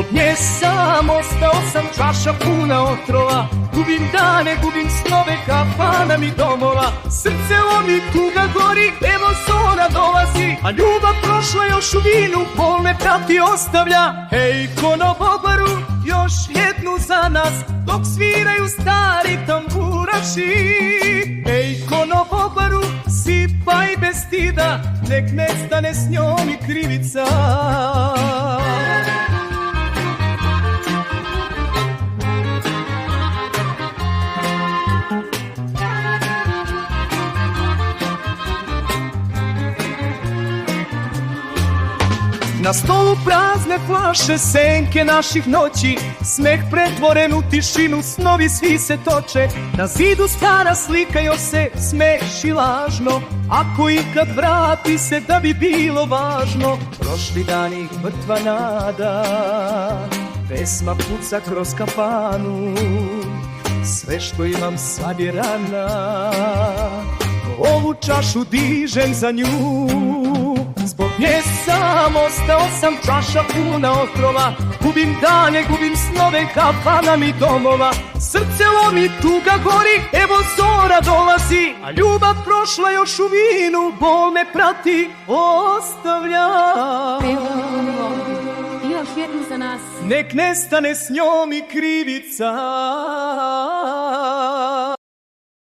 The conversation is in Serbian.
Zbog nje sam ostao sam čaša puna otrova. Gubim dane, gubim snove, kafana mi domova. Srce lomi, tuga gori, evo zora dolazi. A ljubav prošla još u vinu, bol me prati ostavlja. Hej, konobobaru, još jednu za nas, dok sviraju stari tamburaši. Ej, konobobaru, sipaj bez stida, nek nestane s njom i krivica. Na stolu prazne flaše, senke naših noći, smeh pretvoren u tišinu, snovi svi se toče. Na zidu stara slika još se smeši lažno, ako ikad vrati se da bi bilo važno. Prošli dani mrtva nada, pesma puca kroz kafanu, sve što imam sad je rana, ovu čašu dižem za nju. Zbog nje sam ostao sam čaša puna otrova. Gubim dane, gubim snove, kafana mi domova. Srce lomi, tuga gori, evo zora dolazi. A ljubav prošla još u vinu, bol me prati, ostavlja. Još jednu za nas. Nek nestane s njom i krivica.